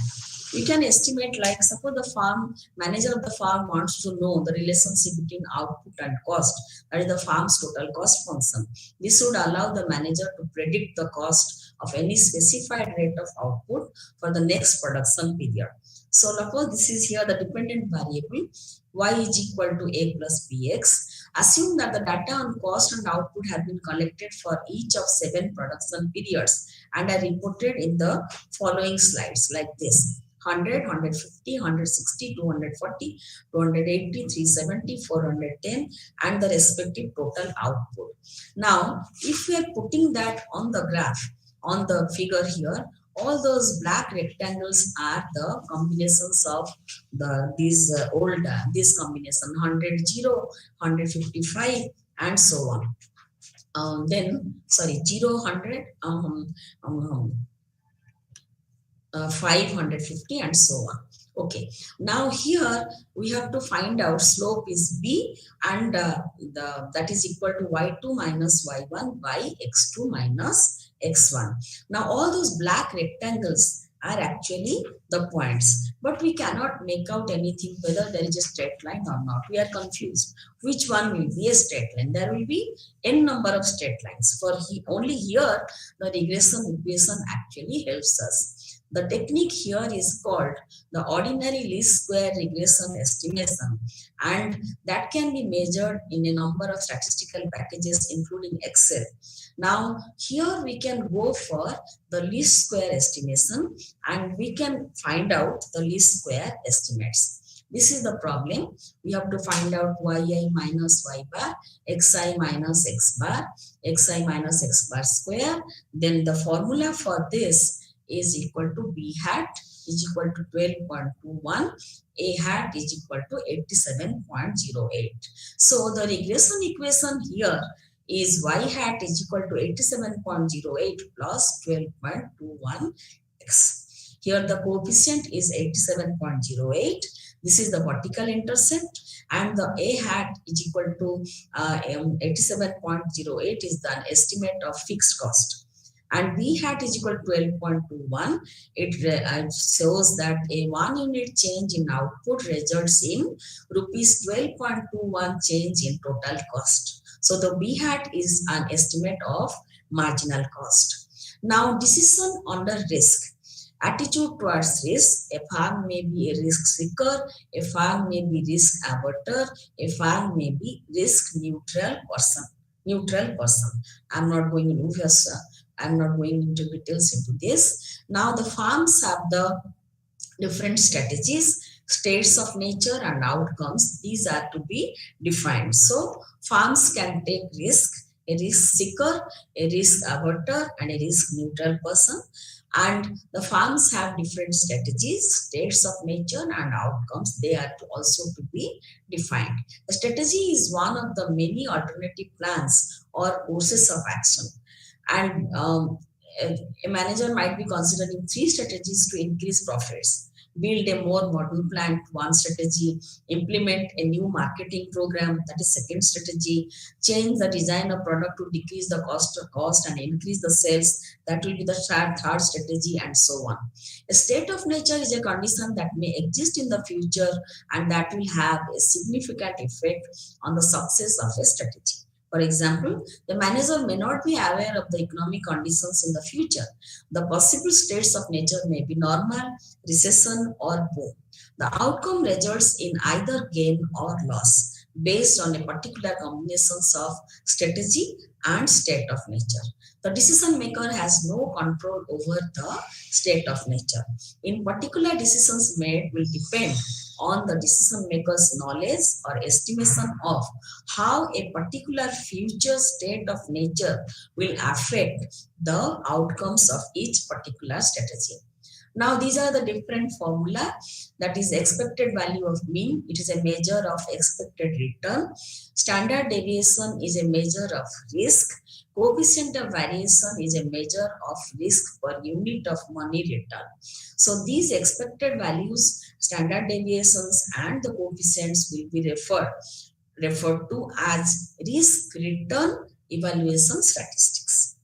We can estimate, like suppose the farm manager of the farm wants to know the relationship between output and cost, that is the farm's total cost function. This would allow the manager to predict the cost of any specified rate of output for the next production period. So suppose this is here the dependent variable y is equal to a plus bx. Assume that the data on cost and output have been collected for each of 7 production periods and are reported in the following slides like this: 100, 150, 160, 240, 280, 370, 410, and the respective total output. Now, if we are putting that on the graph, on the figure here, all those black rectangles are the combinations of these combination 100, 0, 155, and so on. Then, sorry, 0, 100, 550 and so on. Okay, now here we have to find out slope is b, and that is equal to y2 minus y1 by x2 minus x1. Now all those black rectangles are actually the points, but we cannot make out anything whether there is a straight line or not. We are confused which one will be a straight line. There will be n number of straight lines. For only here the regression equation actually helps us. The technique here is called the ordinary least square regression estimation, and that can be measured in a number of statistical packages including Excel. Now here we can go for the least square estimation and we can find out the least square estimates. This is the problem. We have to find out yi minus y bar, xi minus x bar, xi minus x bar square. Then the formula for this is equal to b hat is equal to 12.21, a hat is equal to 87.08. So the regression equation here is y hat is equal to 87.08 plus 12.21 x. Here the coefficient is 87.08. This is the vertical intercept, and the A hat is equal to 87.08 is the estimate of fixed cost. And B hat is equal to 12.21. It shows that a 1 unit change in output results in rupees 12.21 change in total cost. So the B hat is an estimate of marginal cost. Now, decision under risk. Attitude towards risk. A farm may be a risk seeker, a farm may be risk averter, a farm may be risk neutral person. I'm not going into details into this. Now the farms have the different strategies, states of nature and outcomes. These are to be defined. So farms can take risk, a risk seeker, a risk averter and a risk neutral person. And the farms have different strategies, states of nature and outcomes. They are also to be defined. The strategy is one of the many alternative plans or courses of action. And a manager might be considering 3 strategies to increase profits. Build a more modern plant, one strategy. Implement a new marketing program, that is second strategy. Change the design of product to decrease the cost and increase the sales, that will be the third strategy, and so on. A state of nature is a condition that may exist in the future and that will have a significant effect on the success of a strategy. For example, the manager may not be aware of the economic conditions in the future. The possible states of nature may be normal, recession, or boom. The outcome results in either gain or loss based on a particular combinations of strategy and state of nature. The decision maker has no control over the state of nature. In particular, decisions made will depend on the decision maker's knowledge or estimation of how a particular future state of nature will affect the outcomes of each particular strategy. Now, these are the different formula. That is expected value of mean. It is a measure of expected return. Standard deviation is a measure of risk. Coefficient of variation is a measure of risk per unit of money return. So these expected values, standard deviations and the coefficients will be referred to as risk return evaluation statistics.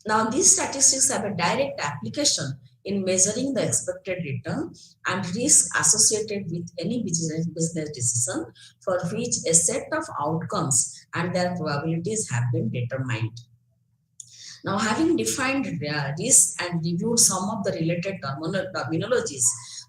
Now, these statistics have a direct application in measuring the expected return and risk associated with any business decision for which a set of outcomes and their probabilities have been determined. Now, having defined risk and reviewed some of the related terminologies,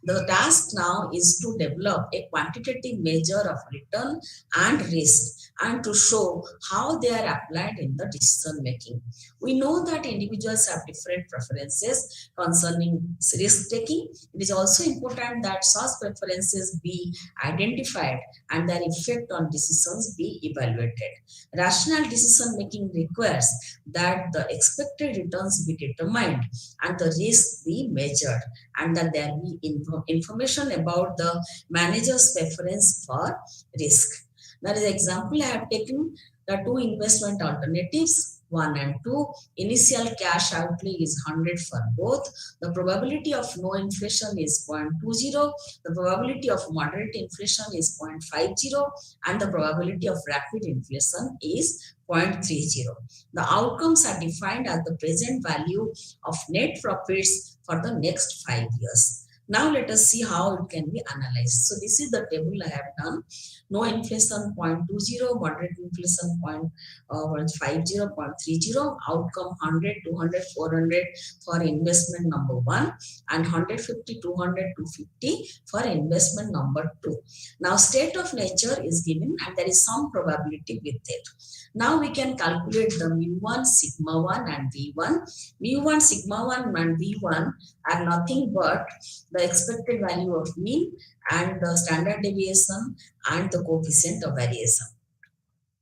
the task now is to develop a quantitative measure of return and risk and to show how they are applied in the decision making. We know that individuals have different preferences concerning risk taking. It is also important that such preferences be identified and their effect on decisions be evaluated. Rational decision making requires that the expected returns be determined and the risk be measured, and that there be information about the manager's preference for risk. That is example I have taken the 2 investment alternatives, 1 and 2. Initial cash outlay is 100 for both. The probability of no inflation is 0.20. The probability of moderate inflation is 0.50. And the probability of rapid inflation is 0.30. The outcomes are defined as the present value of net profits for the next 5 years. Now let us see how it can be analyzed. So this is the table I have done. No inflation 0.20, moderate inflation 0.50, 0.30, outcome 100, 200, 400 for investment number 1 and 150, 200, 250 for investment number 2. Now state of nature is given and there is some probability with it. Now we can calculate the mu1, sigma 1 and v1. Mu1, sigma 1 and v1 are nothing but the expected value of mean and the standard deviation and the coefficient of variation.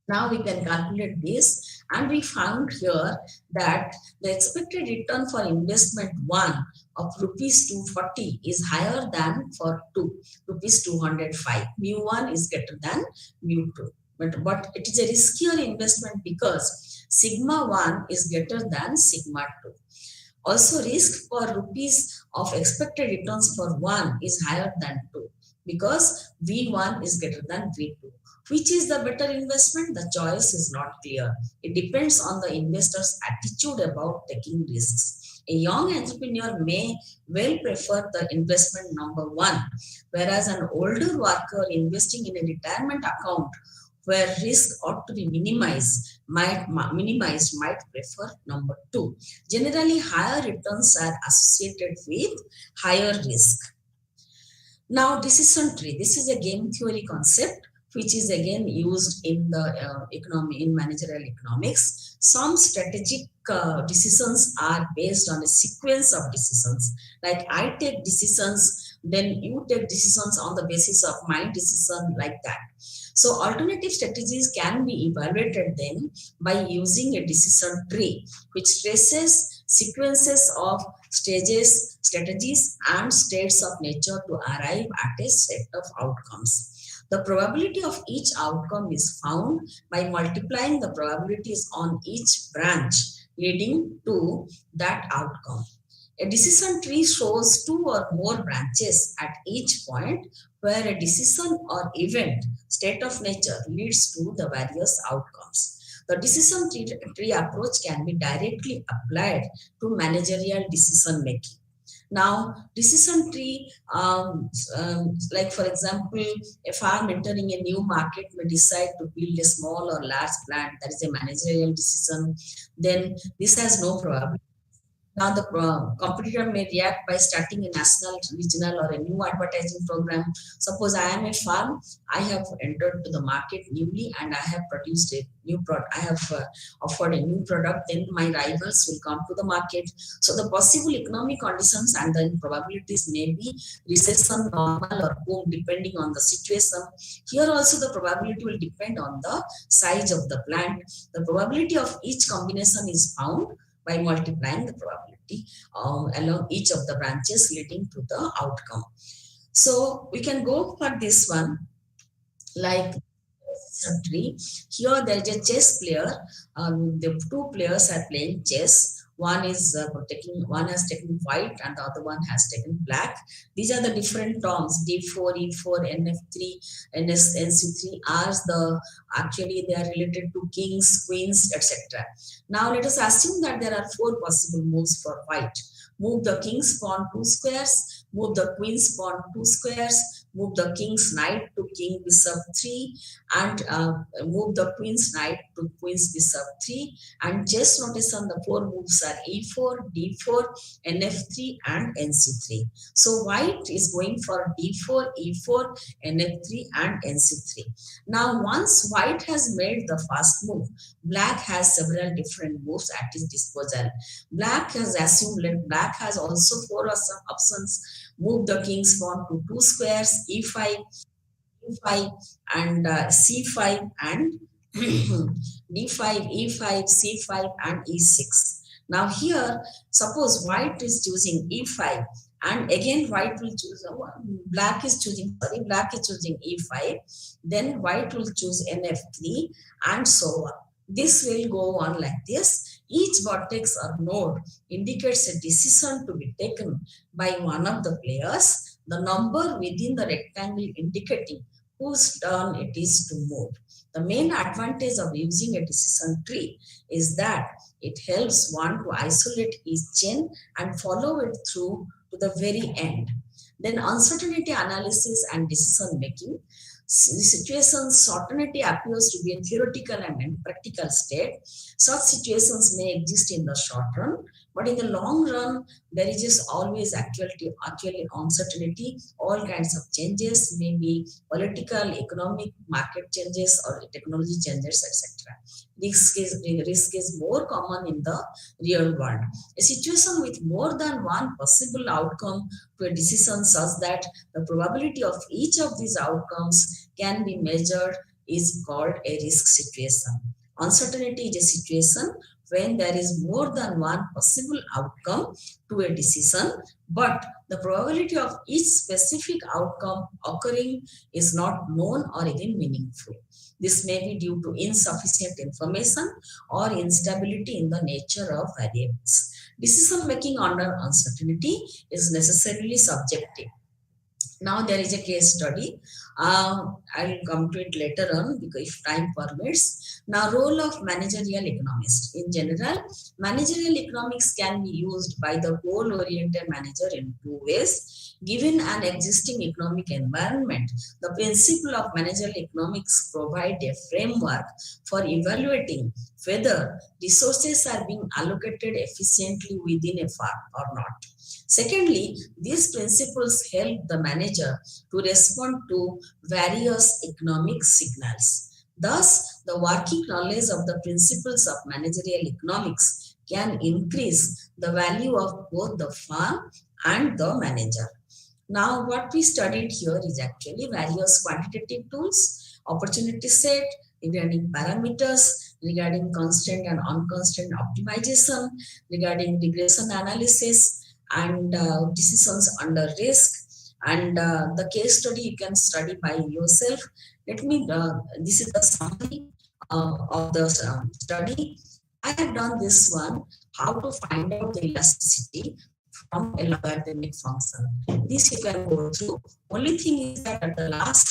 Now we can calculate this, and we found here that the expected return for investment 1 of rupees 240 is higher than for 2, rupees 205. Mu1 is greater than mu2. But it is a riskier investment because sigma 1 is greater than sigma 2. Also, risk per rupees of expected returns for 1 is higher than 2 because V1 is greater than V2. Which is the better investment? The choice is not clear. It depends on the investor's attitude about taking risks. A young entrepreneur may well prefer the investment number 1, whereas an older worker investing in a retirement account where risk ought to be minimized might prefer number 2. Generally, higher returns are associated with higher risk. Now, decision tree. This is a game theory concept which is again used in the economy in managerial economics. Some strategic decisions are based on a sequence of decisions. Like I take decisions, then you take decisions on the basis of my decision, like that. So alternative strategies can be evaluated then by using a decision tree, which traces sequences of stages, strategies, and states of nature to arrive at a set of outcomes. The probability of each outcome is found by multiplying the probabilities on each branch leading to that outcome. A decision tree shows 2 or more branches at each point where a decision or event, state of nature, leads to the various outcomes. The decision tree approach can be directly applied to managerial decision making. Now, decision tree, like for example, a farm entering a new market may decide to build a small or large plant. That is a managerial decision. Then this has no probability. Now, the competitor may react by starting a national, regional, or a new advertising program. Suppose I am a farm, I have entered to the market newly and I have produced a new product. I have offered a new product, then my rivals will come to the market. So, the possible economic conditions and the probabilities may be recession, normal, or boom, depending on the situation. Here also, the probability will depend on the size of the plant. The probability of each combination is found by multiplying the probability along each of the branches leading to the outcome. So we can go for this one, like tree. Here there is a chess player. The 2 players are playing chess. One has taken white and the other one has taken black. These are the different terms: D4, E4, NF3, NC3 are actually they are related to kings, queens, etc. Now let us assume that there are 4 possible moves for white. Move the king's pawn 2 squares, move the queen's pawn 2 squares, move the king's knight to king bishop 3, and move the queen's knight to queen's bishop 3. And chess notation, the 4 moves are E4, D4, NF3, and NC3. So white is going for D4, E4, NF3, and NC3. Now once white has made the first move, black has several different moves at his disposal. Black has assumed that black has also 4 options. Move the king's pawn to 2 squares, E5, E5, and C5, and D5, E5, C5, and E6. Now here, suppose white is choosing E5, and again white will choose, black is choosing E5, then white will choose NF3, and so on. This will go on like this. Each vertex or node indicates a decision to be taken by one of the players, the number within the rectangle indicating whose turn it is to move. The main advantage of using a decision tree is that it helps one to isolate each chain and follow it through to the very end. Then uncertainty analysis and decision making. Situations, certainty appears to be a theoretical and impractical state. Such situations may exist in the short run, but in the long run, there is just always actually uncertainty. All kinds of changes, maybe political, economic, market changes, or technology changes, etc. Risk is more common in the real world. A situation with more than one possible outcome to a decision such that the probability of each of these outcomes can be measured is called a risk situation. Uncertainty is a situation when there is more than one possible outcome to a decision, but the probability of each specific outcome occurring is not known or even meaningful. This may be due to insufficient information or instability in the nature of variables. Decision making under uncertainty is necessarily subjective. Now there is a case study. I'll come to it later on because if time permits. Now, role of managerial economist. In general, managerial economics can be used by the goal-oriented manager in two ways. Given an existing economic environment, the principle of managerial economics provide a framework for evaluating whether resources are being allocated efficiently within a firm or not. Secondly, these principles help the manager to respond to various economic signals. Thus, the working knowledge of the principles of managerial economics can increase the value of both the firm and the manager. Now, what we studied here is actually various quantitative tools, opportunity set, regarding parameters, regarding constant and unconstant optimization, regarding regression analysis, and decisions under risk. And the case study you can study by yourself. This is the summary of the study. I have done this one, how to find out the elasticity from a logarithmic function. This you can go through. Only thing is that at the last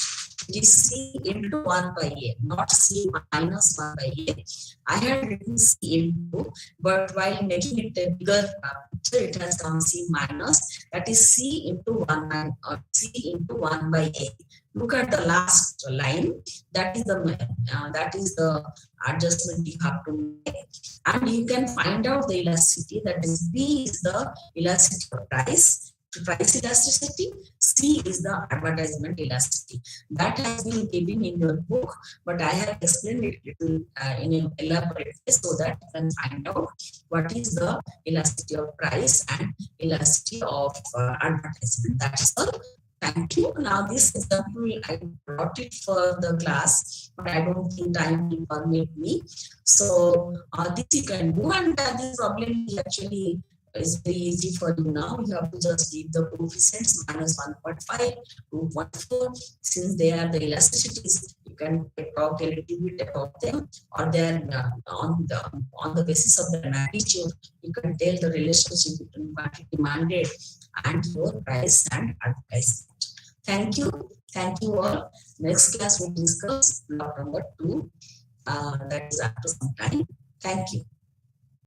it is c into 1 by a, not c minus 1 by a. I had written c into, but while making it a bigger picture, it has come c minus. That is c into 1 or c into 1 by a. Look at the last line. That is the adjustment you have to make, and you can find out the elasticity. That is, B is the elasticity of price elasticity, C is the advertisement elasticity. That has been given in your book, but I have explained it in an elaborate way so that you can find out what is the elasticity of price and elasticity of advertisement. That's all. Thank you. Now, this example, I brought it for the class, but I don't think time will permit me. So, this you can do, and this problem is actually is very easy for you now. You have to just give the coefficients minus 1.5, 2.4. Since they are the elasticities, you can talk a little bit about them, or then on the basis of the magnitude, you can tell the relationship between quantity demanded and your price and advertisement. Thank you. Thank you all. Next class we discuss block number 2. That is after some time. Thank you.